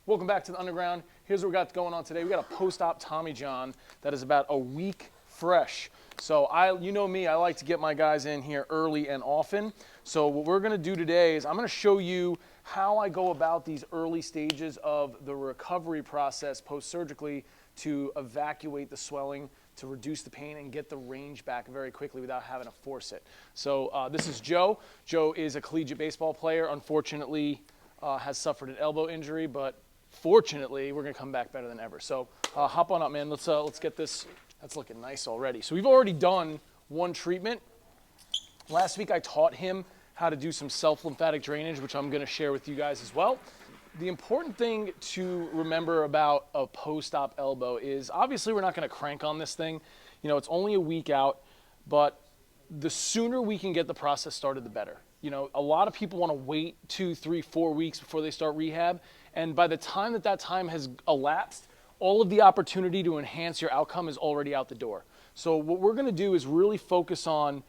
Welcome back to the Underground. Here's what we got going on today. We got a post-op Tommy John that is about a week fresh. So you know me, I like to get my guys in here early and often. So what we're gonna do today is I'm gonna show you how I go about these early stages of the recovery process post-surgically to evacuate the swelling, to reduce the pain and get the range back very quickly without having to force it. So this is Joe. Joe is a collegiate baseball player. Unfortunately, has suffered an elbow injury, but fortunately, we're gonna come back better than ever. So hop on up, man. Let's get this. That's looking nice already. So we've already done one treatment. Last week, I taught him how to do some self-lymphatic drainage, which I'm gonna share with you guys as well. The important thing to remember about a post-op elbow is obviously we're not gonna crank on this thing. You know, it's only a week out, but the sooner we can get the process started, the better. You know, a lot of people wanna wait 2, 3, 4 weeks before they start rehab. And by the time that time has elapsed, all of the opportunity to enhance your outcome is already out the door. So what we're gonna do is really focus on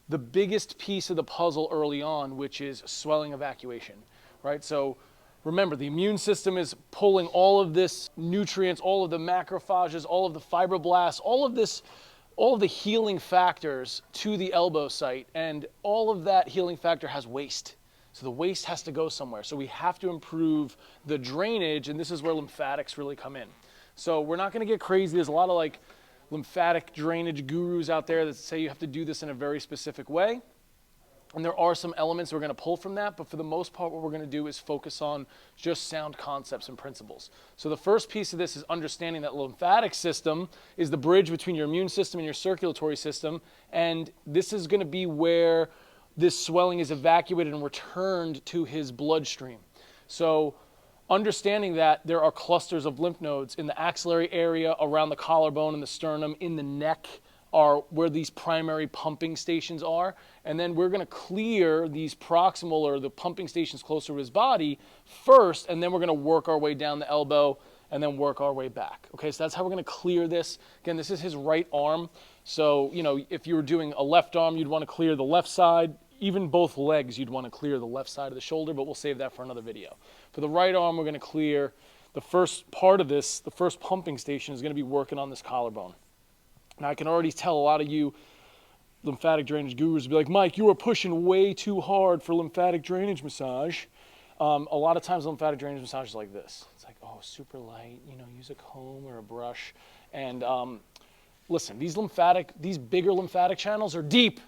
the biggest piece of the puzzle early on, which is swelling evacuation, right? So remember, the immune system is pulling all of this nutrients, all of the macrophages, all of the fibroblasts, all of the healing factors to the elbow site, and all of that healing factor has waste. So the waste has to go somewhere. So we have to improve the drainage, and this is where lymphatics really come in. So we're not gonna get crazy. There's a lot of like lymphatic drainage gurus out there that say you have to do this in a very specific way. And there are some elements we're gonna pull from that, but for the most part, what we're gonna do is focus on just sound concepts and principles. So the first piece of this is understanding that lymphatic system is the bridge between your immune system and your circulatory system, and this is gonna be where this swelling is evacuated and returned to his bloodstream. So understanding that there are clusters of lymph nodes in the axillary area, around the collarbone and the sternum, in the neck, are where these primary pumping stations are. And then we're gonna clear these proximal or the pumping stations closer to his body first, and then we're gonna work our way down the elbow and then work our way back. Okay, so that's how we're gonna clear this. Again, this is his right arm. So, you know, if you were doing a left arm, you'd wanna clear the left side. Even both legs, you'd wanna clear the left side of the shoulder, but we'll save that for another video. For the right arm, we're gonna clear the first part of this, the first pumping station is gonna be working on this collarbone. Now, I can already tell a lot of you lymphatic drainage gurus will be like, Mike, you are pushing way too hard for lymphatic drainage massage. A lot of times lymphatic drainage massage is like this. It's like, oh, super light, you know, use a comb or a brush. And listen, these bigger lymphatic channels are deep.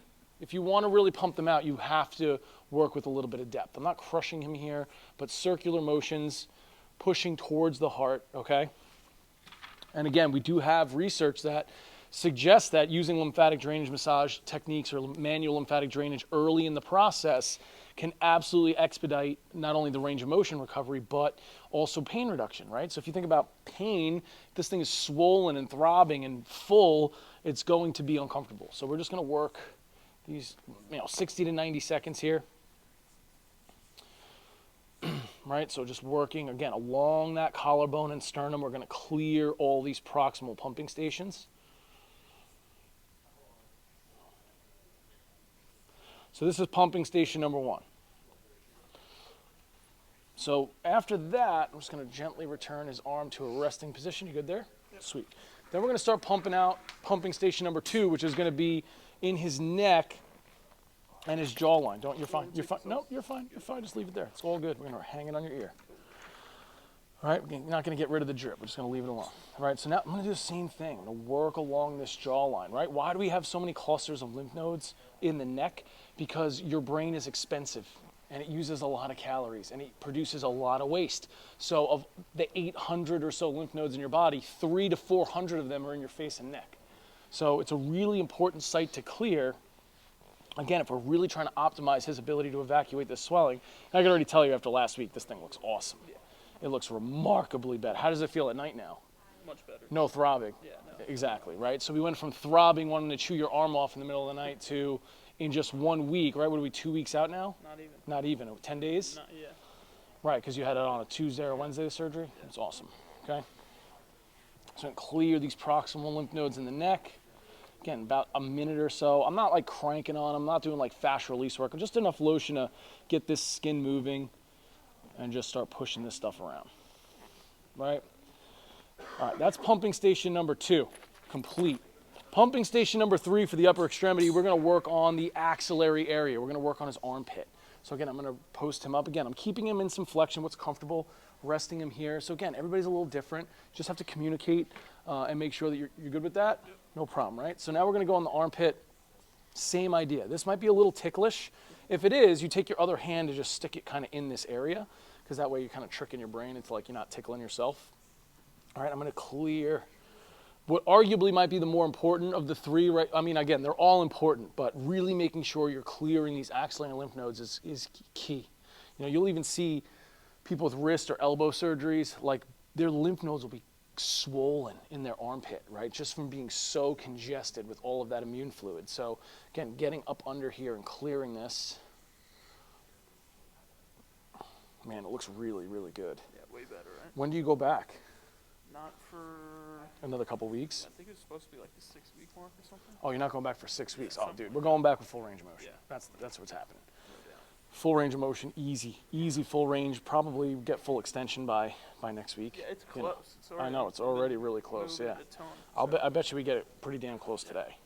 If you want to really pump them out, you have to work with a little bit of depth. I'm not crushing him here, but circular motions, pushing towards the heart, okay? And again, we do have research that suggests that using lymphatic drainage massage techniques or manual lymphatic drainage early in the process can absolutely expedite not only the range of motion recovery, but also pain reduction, right? So if you think about pain, this thing is swollen and throbbing and full, it's going to be uncomfortable. So we're just gonna work these, 60 to 90 seconds here. Right, so just working, again, along that collarbone and sternum, we're gonna clear all these proximal pumping stations. So this is pumping station number 1. So after that, I'm just gonna gently return his arm to a resting position. You good there? Yep. Sweet. Then we're gonna start pumping out pumping station number 2, which is gonna be in his neck and his jawline. You're fine. You're fine. No, you're fine. You're fine. Just leave it there. It's all good. We're gonna hang it on your ear. All right, we're not gonna get rid of the drip. We're just gonna leave it alone. All right, so now I'm gonna do the same thing. I'm gonna work along this jawline, right? Why do we have so many clusters of lymph nodes in the neck? Because your brain is expensive and it uses a lot of calories and it produces a lot of waste. So of the 800 or so lymph nodes in your body, 300 to 400 of them are in your face and neck. So it's a really important site to clear. Again, if we're really trying to optimize his ability to evacuate this swelling, and I can already tell you after last week, this thing looks awesome. Yeah. It looks remarkably better. How does it feel at night now? Much better. No throbbing. Yeah, no. Exactly, right? So we went from throbbing, wanting to chew your arm off in the middle of the night, to in just 1 week, right? What are we, 2 weeks out now? Not even. Not even, 10 days? Not, yeah. Right, because you had it on a Tuesday or Wednesday, the surgery? Yeah. That's awesome, okay? So clear these proximal lymph nodes in the neck. Again, about a minute or so. I'm not like cranking on, I'm not doing like fast release work. Just enough lotion to get this skin moving and just start pushing this stuff around. right? All right, that's pumping station number 2, complete. Pumping station number 3 for the upper extremity, we're gonna work on the axillary area. We're gonna work on his armpit. So again, I'm gonna post him up. Again, I'm keeping him in some flexion, what's comfortable, resting him here. So again, everybody's a little different. Just have to communicate and make sure that you're good with that. No problem, right? So now we're gonna go on the armpit. Same idea. This might be a little ticklish. If it is, you take your other hand and just stick it kind of in this area, because that way you're kind of tricking your brain into like you're not tickling yourself. All right, I'm gonna clear what arguably might be the more important of the 3, right? I mean, again, they're all important, but really making sure you're clearing these axillary lymph nodes is key. You know, you'll even see people with wrist or elbow surgeries, like their lymph nodes will be swollen in their armpit, right? Just from being so congested with all of that immune fluid. So again, getting up under here and clearing this. Man, it looks really, really good. Yeah, way better, right? When do you go back? Not for another couple weeks? I think it's supposed to be like the 6-week mark or something. Oh, you're not going back for 6 weeks? Oh, dude, we're going back with full range of motion. Yeah. That's what's happening. Full range of motion, easy full range. Probably get full extension by next week. Yeah, it's close. You know. It's already, I know, it's already really close, yeah. I bet you we get it pretty damn close today.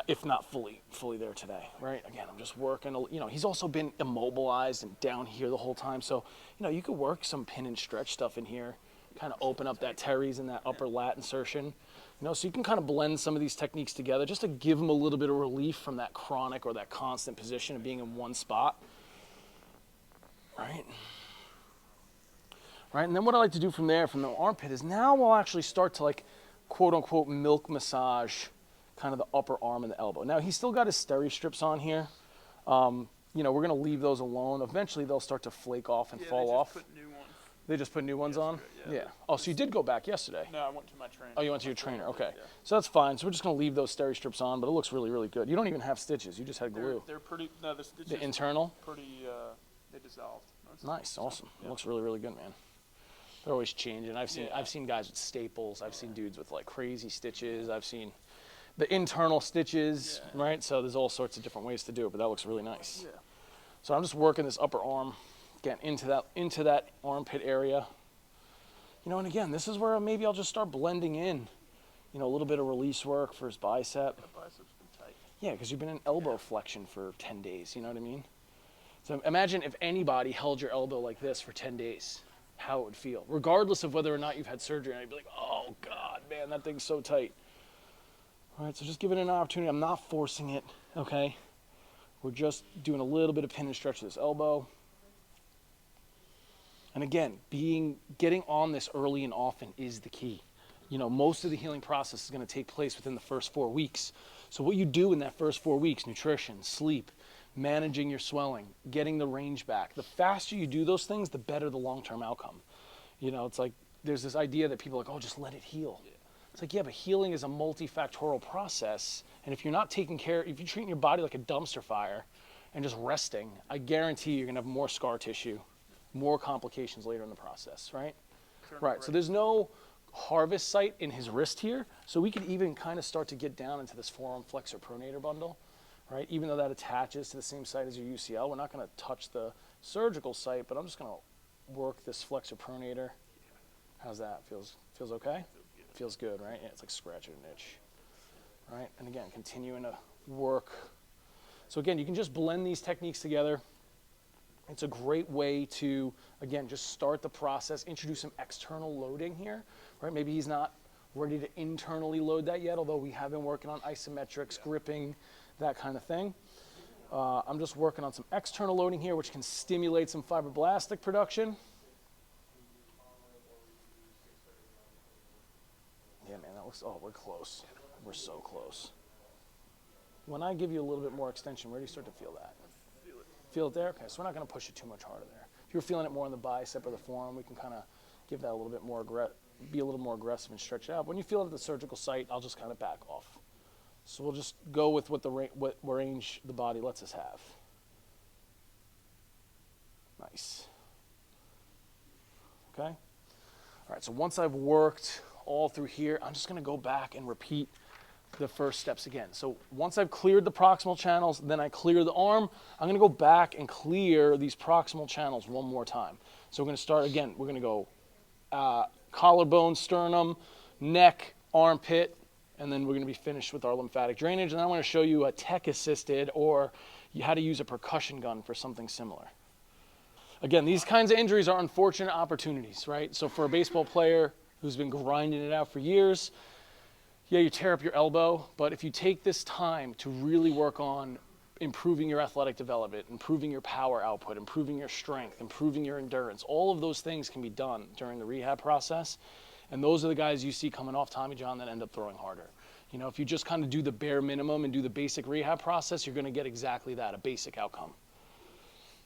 If not fully there today, right? Again, I'm just working, you know, he's also been immobilized and down here the whole time. So, you know, you could work some pin and stretch stuff in here, kind of open up that teres and that upper lat insertion. You know, so you can kind of blend some of these techniques together just to give them a little bit of relief from that chronic or that constant position of being in one spot, right? Right, and then what I like to do from there, from the armpit, is now we'll actually start to like, quote unquote, milk massage kind of the upper arm and the elbow. Now he's still got his steri strips on here. You know, we're gonna leave those alone. Eventually they'll start to flake off and fall off. Put new ones. They just put new ones on? Yeah. Oh, so you did go back yesterday? No, I went to my trainer. Oh, you went to your trainer, okay. Yeah. So that's fine. So we're just gonna leave those steri strips on, but it looks really, really good. You don't even have stitches, you just had glue. They're pretty, no, the stitches. The internal? Pretty, they dissolved. Nice, awesome. Yeah. It looks really, really good, man. They're always changing. I've seen guys with staples. I've seen dudes with like crazy stitches. I've seen the internal stitches, right? So there's all sorts of different ways to do it, but that looks really nice. Yeah. So I'm just working this upper arm, again, into that armpit area. You know, and again, this is where maybe I'll just start blending in, you know, a little bit of release work for his bicep. The bicep's been tight. Yeah, because you've been in elbow flexion for 10 days, you know what I mean? So imagine if anybody held your elbow like this for 10 days, how it would feel, regardless of whether or not you've had surgery. And I'd be like, oh God, man, that thing's so tight. All right, so just give it an opportunity. I'm not forcing it, okay? We're just doing a little bit of pin and stretch of this elbow. And again, getting on this early and often is the key. You know, most of the healing process is going to take place within the first 4 weeks. So what you do in that first 4 weeks, nutrition, sleep, managing your swelling, getting the range back, the faster you do those things, the better the long-term outcome. You know, it's like there's this idea that people are like, oh, just let it heal. Yeah. It's like, yeah, but healing is a multifactorial process. And if you're not taking care, if you're treating your body like a dumpster fire and just resting, I guarantee you're going to have more scar tissue, more complications later in the process, right? Right, so there's no harvest site in his wrist here, so we could even kind of start to get down into this forearm flexor pronator bundle, right? Even though that attaches to the same site as your UCL, we're not going to touch the surgical site, but I'm just going to work this flexor pronator. How's that? Feels okay? Feels good, right? Yeah, it's like scratching an itch, right? And again, continuing to work. So again, you can just blend these techniques together. It's a great way to, again, just start the process, introduce some external loading here, right? Maybe he's not ready to internally load that yet, although we have been working on isometrics, gripping, that kind of thing. I'm just working on some external loading here, which can stimulate some fibroblastic production. Yeah, man, that looks, oh, we're close. We're so close. When I give you a little bit more extension, where do you start to feel that? Feel it there? Okay, so we're not going to push it too much harder there. If you're feeling it more in the bicep or the forearm, we can kind of give that a little bit more, be a little more aggressive and stretch it out. When you feel it at the surgical site, I'll just kind of back off. So we'll just go with what range the body lets us have. Nice. Okay? All right, so once I've worked all through here, I'm just going to go back and repeat the first steps again. So once I've cleared the proximal channels, then I clear the arm, I'm going to go back and clear these proximal channels one more time. So we're going to start again. We're going to go collarbone, sternum, neck, armpit, and then we're going to be finished with our lymphatic drainage. And I want to show you a tech-assisted or how to use a percussion gun for something similar. Again, these kinds of injuries are unfortunate opportunities, right? So for a baseball player who's been grinding it out for years, yeah, you tear up your elbow, but if you take this time to really work on improving your athletic development, improving your power output, improving your strength, improving your endurance, all of those things can be done during the rehab process. And those are the guys you see coming off Tommy John that end up throwing harder. You know, if you just kind of do the bare minimum and do the basic rehab process, you're going to get exactly that, a basic outcome.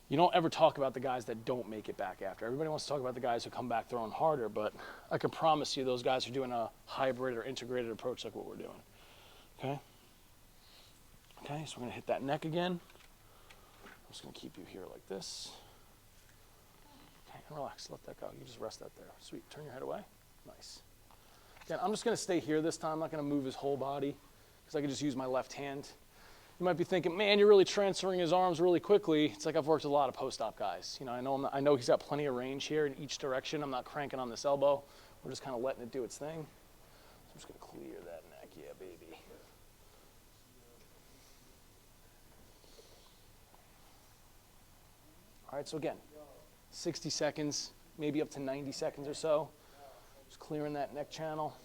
You don't ever talk about the guys that don't make it back after. Everybody wants to talk about the guys who come back throwing harder, but I can promise you those guys are doing a hybrid or integrated approach like what we're doing. Okay? Okay, so we're going to hit that neck again. I'm just going to keep you here like this. Okay, and relax. Let that go. You just rest that there. Sweet. Turn your head away. Nice. Again, I'm just going to stay here this time. I'm not going to move his whole body because I can just use my left hand. You might be thinking, man, you're really transferring his arms really quickly. It's like I've worked with a lot of post-op guys. You know, I know he's got plenty of range here in each direction. I'm not cranking on this elbow. We're just kind of letting it do its thing. So I'm just going to clear that neck. Yeah, baby. All right, so again, 60 seconds, maybe up to 90 seconds or so. Just clearing that neck channel.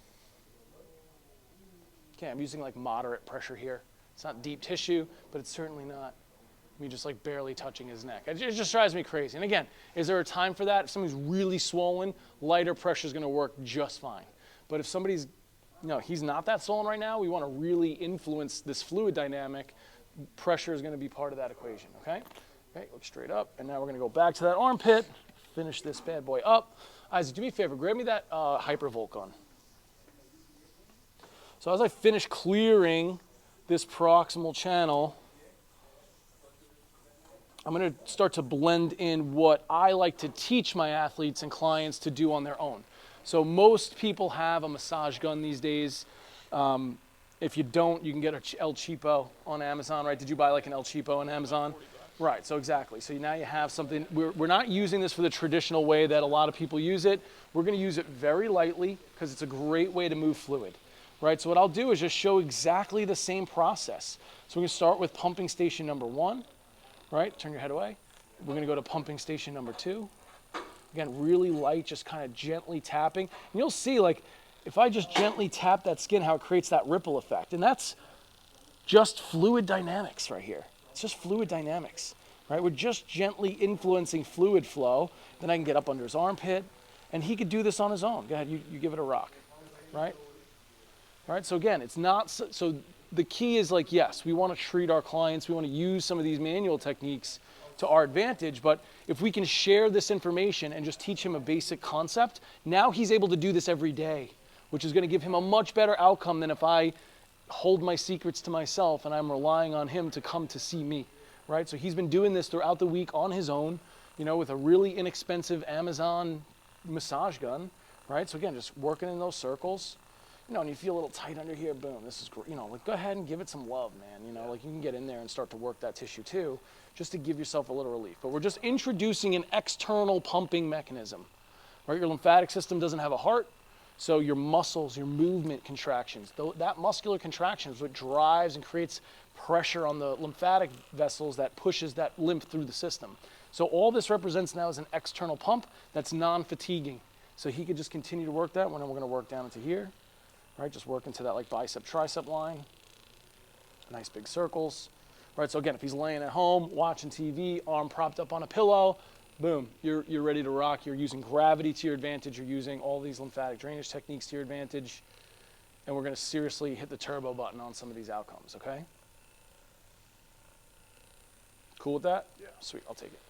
Okay, I'm using like moderate pressure here. It's not deep tissue, but it's certainly not me just like barely touching his neck. It just drives me crazy. And again, is there a time for that? If somebody's really swollen, lighter pressure is going to work just fine. But if somebody's, he's not that swollen right now, we want to really influence this fluid dynamic, pressure is going to be part of that equation, okay? Okay, look straight up. And now we're going to go back to that armpit, finish this bad boy up. Isaac, do me a favor, grab me that Hypervolt gun. So as I finish clearing this proximal channel, I'm going to start to blend in what I like to teach my athletes and clients to do on their own. So most people have a massage gun these days. If you don't, you can get an El Cheapo on Amazon, right? Did you buy like an El Cheapo on Amazon? Right, so exactly. So now you have something. We're not using this for the traditional way that a lot of people use it. We're going to use it very lightly because it's a great way to move fluid. Right, so what I'll do is just show exactly the same process. So we're going to start with pumping station number 1, right? Turn your head away. We're going to go to pumping station number 2. Again, really light, just kind of gently tapping. And you'll see, like, if I just gently tap that skin, how it creates that ripple effect. And that's just fluid dynamics right here. It's just fluid dynamics, right? We're just gently influencing fluid flow. Then I can get up under his armpit, and he could do this on his own. Go ahead, you give it a rock, right? All right, so again, it's not, so the key is like, yes, we want to treat our clients, we want to use some of these manual techniques to our advantage, but if we can share this information and just teach him a basic concept, now he's able to do this every day, which is going to give him a much better outcome than if I hold my secrets to myself and I'm relying on him to come to see me, right? So he's been doing this throughout the week on his own, with a really inexpensive Amazon massage gun, right? So again, just working in those circles. And you feel a little tight under here, boom, this is great. Like go ahead and give it some love, man. Like you can get in there and start to work that tissue too, just to give yourself a little relief. But we're just introducing an external pumping mechanism, right? Your lymphatic system doesn't have a heart, so your muscles, your movement contractions, that muscular contraction is what drives and creates pressure on the lymphatic vessels that pushes that lymph through the system. So all this represents now is an external pump that's non-fatiguing. So he could just continue to work that, and then we're going to work down into here. Right, just work into that like bicep tricep line. Nice big circles. Right, so again, if he's laying at home, watching TV, arm propped up on a pillow, boom, you're ready to rock. You're using gravity to your advantage. You're using all these lymphatic drainage techniques to your advantage. And we're going to seriously hit the turbo button on some of these outcomes, okay? Cool with that? Yeah. Sweet, I'll take it.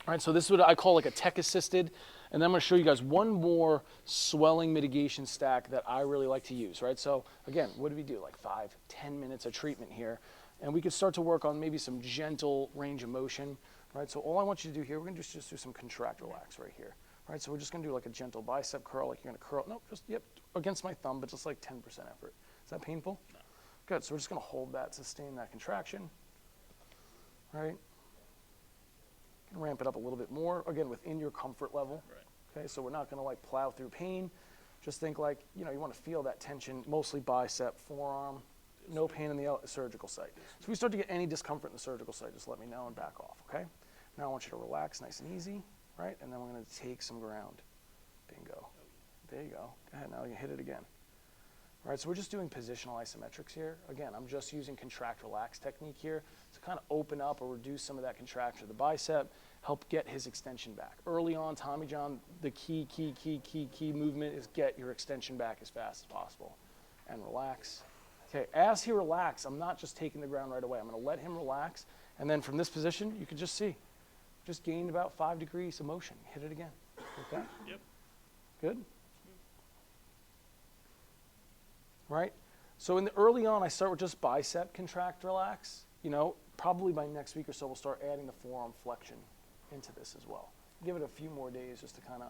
All right, so this is what I call like a tech-assisted. And then I'm going to show you guys one more swelling mitigation stack that I really like to use, right? So again, what do we do? Like 5-10 minutes of treatment here. And we could start to work on maybe some gentle range of motion, right? So all I want you to do here, we're going to just do some contract relax right here, right? So we're just going to do like a gentle bicep curl, like you're going to curl, nope, just, yep, against my thumb, but just like 10% effort. Is that painful? No. Good, so we're just going to hold that, sustain that contraction, right? Ramp it up a little bit more, again, within your comfort level. Right. Okay, so we're not gonna like plow through pain. Just think like, you know, you wanna feel that tension, mostly bicep, forearm, no pain in the surgical site. So if we start to get any discomfort in the surgical site, just let me know and back off, okay? Now I want you to relax nice and easy, right? And then we're gonna take some ground. Bingo. There you go. Go ahead, now you hit it again. All right, so we're just doing positional isometrics here. Again, I'm just using contract relax technique here to kind of open up or reduce some of that contraction of the bicep, help get his extension back. Early on, Tommy John, the key movement is get your extension back as fast as possible. And relax. Okay, as he relaxes, I'm not just taking the ground right away. I'm gonna let him relax, and then from this position, you can just see, just gained about 5 degrees of motion. Hit it again, okay? Yep. Good? Right? So in the early on, I start with just bicep contract relax. You know, probably by next week or so, we'll start adding the forearm flexion into this as well. Give it a few more days just to kind of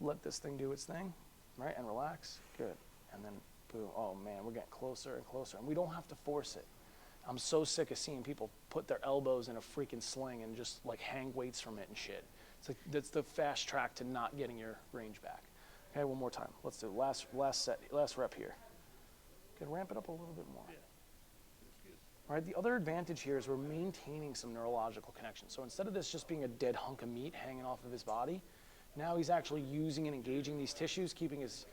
let this thing do its thing, right? And relax, good. And then boom, oh man, we're getting closer and closer. And we don't have to force it. I'm so sick of seeing people put their elbows in a freaking sling and just like hang weights from it and shit. It's like, that's the fast track to not getting your range back. Okay, one more time. Let's do last rep here. Good, ramp it up a little bit more. Yeah. All right, the other advantage here is we're maintaining some neurological connection. So instead of this just being a dead hunk of meat hanging off of his body, now he's actually using and engaging these tissues, keeping his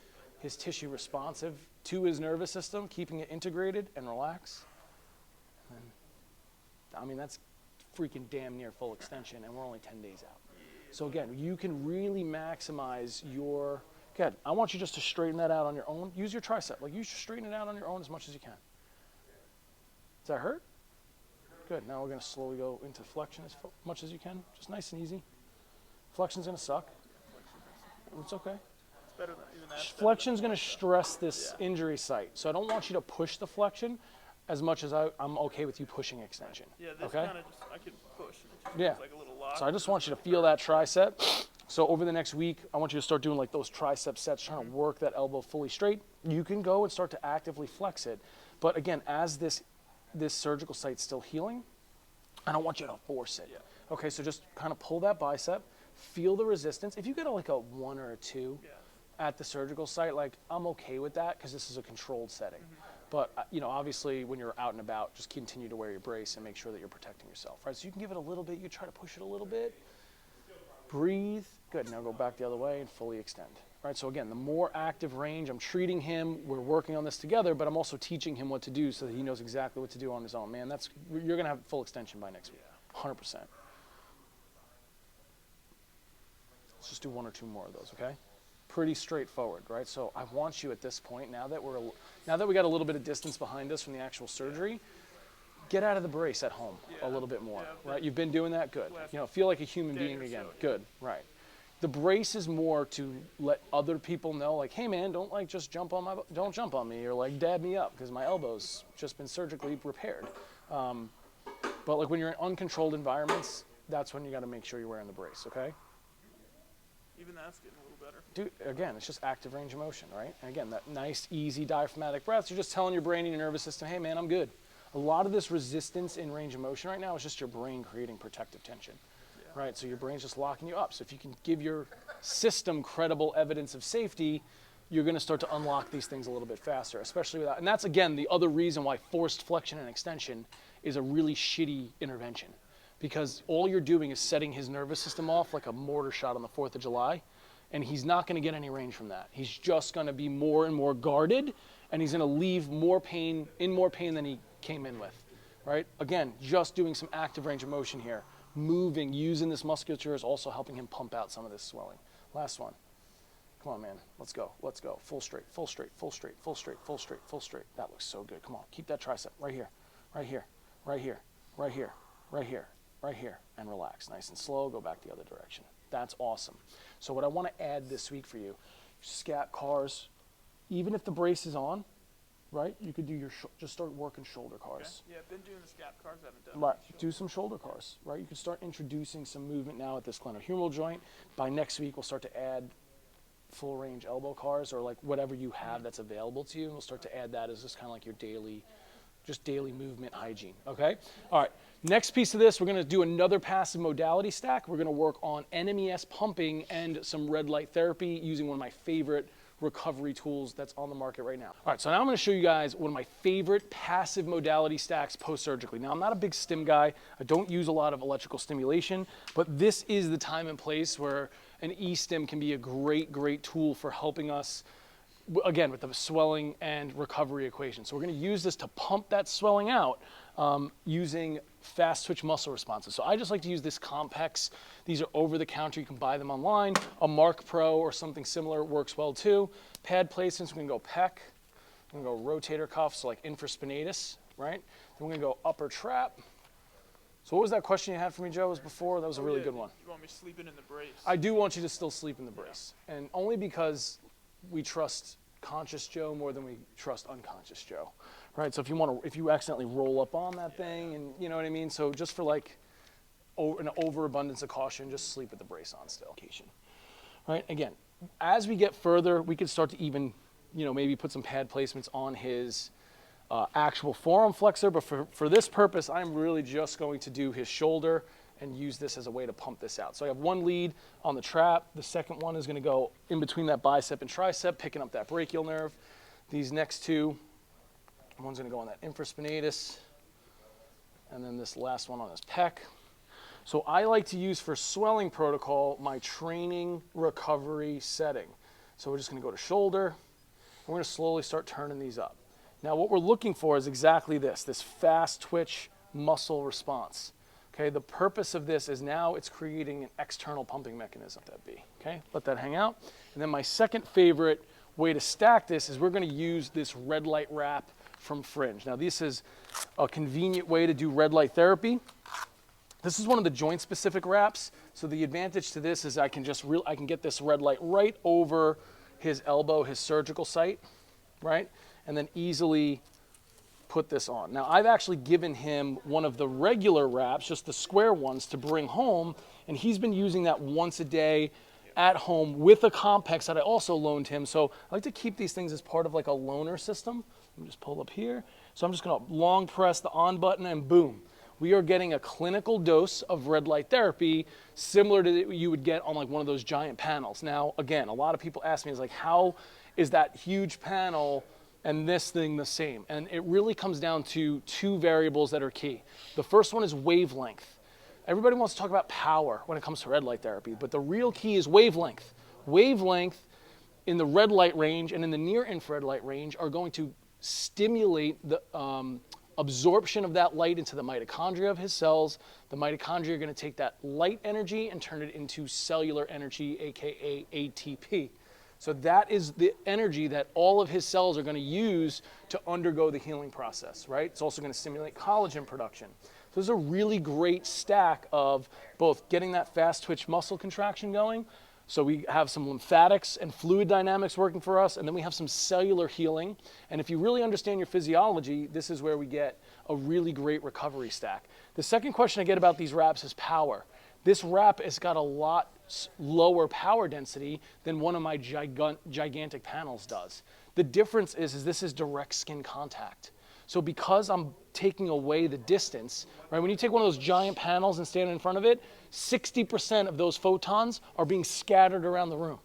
tissue responsive to his nervous system, keeping it integrated and relaxed. And, I mean, that's freaking damn near full extension, and we're only 10 days out. So again, you can really maximize your, good, I want you just to straighten that out on your own. Use your tricep, like you should straighten it out on your own as much as you can. Does that hurt? Good, now we're gonna slowly go into flexion as much as you can, just nice and easy. Flexion's gonna suck. It's okay. It's better than even that. Flexion's gonna stress this injury site. So I don't want you to push the flexion as much as I'm okay with you pushing extension. Yeah, this okay? kind of just, I can push. It just Yeah. feels like a little lock. So I just want you to feel that tricep. So over the next week, I want you to start doing like those tricep sets, trying to work that elbow fully straight. You can go and start to actively flex it. But again, as this surgical site's still healing, I don't want you to force it. Yeah. Okay, so just kind of pull that bicep, feel the resistance. If you get like a 1 or a 2 at the surgical site, like I'm okay with that because this is a controlled setting. But you know, obviously when you're out and about, just continue to wear your brace and make sure that you're protecting yourself, right? So you can give it a little bit, you try to push it a little bit, breathe, good, now go back the other way and fully extend. Right, so again, the more active range, I'm treating him, we're working on this together, but I'm also teaching him what to do so that he knows exactly what to do on his own. Man, you're gonna have full extension by next week, 100%. Let's just do 1 or 2 more of those, okay? Pretty straightforward, right? So I want you at this point, now that we got a little bit of distance behind us from the actual surgery, get out of the brace at home a little bit more, right? You've been doing that, good. You know, feel like a human being again, good, right? The brace is more to let other people know, like, hey man, don't like just jump on me or like dab me up because my elbow's just been surgically repaired. But like when you're in uncontrolled environments, that's when you got to make sure you're wearing the brace, okay? Even that's getting a little better. Dude, again, it's just active range of motion, right? And again, that nice, easy diaphragmatic breaths, you're just telling your brain and your nervous system, hey man, I'm good. A lot of this resistance in range of motion right now is just your brain creating protective tension. Right, so your brain's just locking you up. So if you can give your system credible evidence of safety, you're gonna start to unlock these things a little bit faster, especially without, and that's again, the other reason why forced flexion and extension is a really shitty intervention. Because all you're doing is setting his nervous system off like a mortar shot on the 4th of July, and he's not gonna get any range from that. He's just gonna be more and more guarded, and he's gonna leave more pain than he came in with, right? Again, just doing some active range of motion here. Moving, using this musculature is also helping him pump out some of this swelling. Last one. Come on, man. Let's go. Let's go. Full straight, full straight, full straight, full straight, full straight, full straight. That looks so good. Come on. Keep that tricep right here, right here, right here, right here, right here, right here, and relax. Nice and slow. Go back the other direction. That's awesome. So what I want to add this week for you, scat cars, even if the brace is on, right? You could do your, just start working shoulder cars. Okay. Yeah, I've been doing the scap cars. I haven't done Right, any do some shoulder cars, right? You can start introducing some movement now at this glenohumeral joint. By next week, we'll start to add full range elbow cars or like whatever you have that's available to you. And we'll start to add that as just kind of like your daily movement hygiene, okay? All right, Next piece of this, we're gonna do another passive modality stack. We're gonna work on NMES pumping and some red light therapy using one of my favorite recovery tools that's on the market right now. All right, so now I'm gonna show you guys one of my favorite passive modality stacks post-surgically. Now, I'm not a big stim guy. I don't use a lot of electrical stimulation, but this is the time and place where an E-stim can be a great, great tool for helping us, again, with the swelling and recovery equation. So we're gonna use this to pump that swelling out using fast twitch muscle responses. So I just like to use this Compex. These are over the counter, you can buy them online. A Mark Pro or something similar works well too. Pad placements, we're gonna go pec, we're gonna go rotator cuff, so like infraspinatus, right? Then we're gonna go upper trap. So what was that question you had for me, Joe, was before? That was a really good one. You want me sleeping in the brace? I do want you to still sleep in the brace. And only because we trust conscious Joe more than we trust unconscious Joe, right? So if you accidentally roll up on that thing, and you know what I mean? So just for like an overabundance of caution, just sleep with the brace on still. Right, again, as we get further, we can start to even, maybe put some pad placements on his actual forearm flexor, but for this purpose, I'm really just going to do his shoulder and use this as a way to pump this out. So I have one lead on the trap. The second one is gonna go in between that bicep and tricep, picking up that brachial nerve. These next two, one's gonna go on that infraspinatus, and then this last one on his pec. So I like to use for swelling protocol, my training recovery setting. So we're just gonna go to shoulder, and we're gonna slowly start turning these up. Now what we're looking for is exactly this fast twitch muscle response. Okay, the purpose of this is now it's creating an external pumping mechanism. Okay, let that hang out. And then my second favorite way to stack this is we're gonna use this red light wrap from Fringe. Now this is a convenient way to do red light therapy. This is one of the joint specific wraps. So the advantage to this is I can get this red light right over his elbow, his surgical site, right? And then easily put this on. Now I've actually given him one of the regular wraps, just the square ones, to bring home, and he's been using that once a day at home with a Compex that I also loaned him. So I like to keep these things as part of like a loaner system. Let me just pull up here. So I'm just gonna long press the on button and boom. We are getting a clinical dose of red light therapy similar to what you would get on like one of those giant panels. Now, again, a lot of people ask me, is like, how is that huge panel and this thing the same? And it really comes down to two variables that are key. The first one is wavelength. Everybody wants to talk about power when it comes to red light therapy, but the real key is wavelength. Wavelength in the red light range and in the near infrared light range are going to stimulate the absorption of that light into the mitochondria of his cells. The mitochondria are going to take that light energy and turn it into cellular energy, aka ATP. So that is the energy that all of his cells are going to use to undergo the healing process, right? It's also going to stimulate collagen production. So this is a really great stack of both getting that fast twitch muscle contraction going. So we have some lymphatics and fluid dynamics working for us, and then we have some cellular healing. And if you really understand your physiology, this is where we get a really great recovery stack. The second question I get about these wraps is power. This wrap has got a lot lower power density than one of my gigantic panels does. The difference is this is direct skin contact. So because I'm taking away the distance, right? When you take one of those giant panels and stand in front of it, 60% of those photons are being scattered around the room,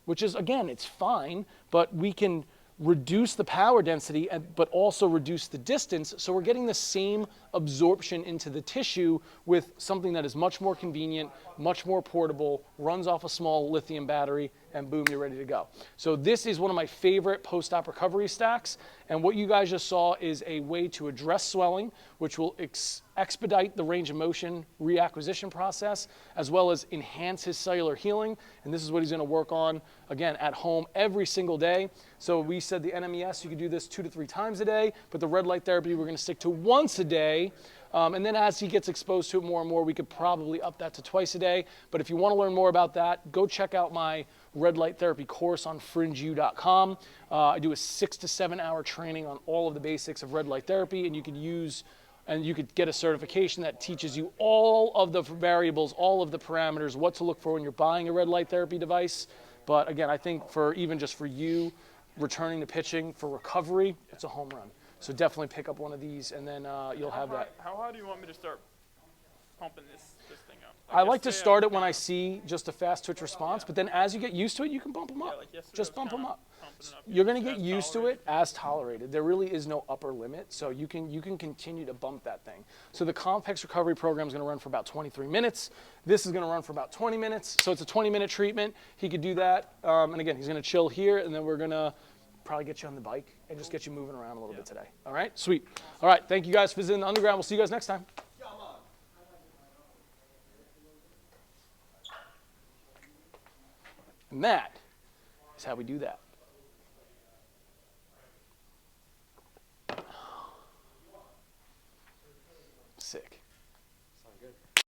which is, again, it's fine, but we can reduce the power density, but also reduce the distance. So we're getting the same absorption into the tissue with something that is much more convenient, much more portable, runs off a small lithium battery, and boom, you're ready to go. So this is one of my favorite post-op recovery stacks. And what you guys just saw is a way to address swelling, which will expedite the range of motion reacquisition process, as well as enhance his cellular healing. And this is what he's going to work on, again, at home every single day. So we said the NMES, you could do this 2 to 3 times a day, but the red light therapy, we're going to stick to once a day. And then as he gets exposed to it more and more, we could probably up that to twice a day. But if you want to learn more about that, go check out my red light therapy course on fringeu.com. I do a 6 to 7 hour training on all of the basics of red light therapy, and you could get a certification that teaches you all of the variables, all of the parameters, what to look for when you're buying a red light therapy device. But again, I think for even just for you returning to pitching for recovery, it's a home run. So definitely pick up one of these, and then you'll have that. How high do you want me to start pumping this thing up? I like to start it when I see just a fast twitch response, but then as you get used to it, you can bump them up. Like yesterday, Just I was bump them kinda up. pumping it up, You're going to as get used to tolerated. it as tolerated. There really is no upper limit, so you can continue to bump that thing. So the complex recovery program is going to run for about 23 minutes. This is going to run for about 20 minutes, so it's a 20-minute treatment. He could do that, and again, he's going to chill here, and then we're going to probably get you on the bike and just get you moving around a little bit today. All right? Sweet. All right, thank you guys for visiting the underground. We'll see you guys next time. And that is how we do that.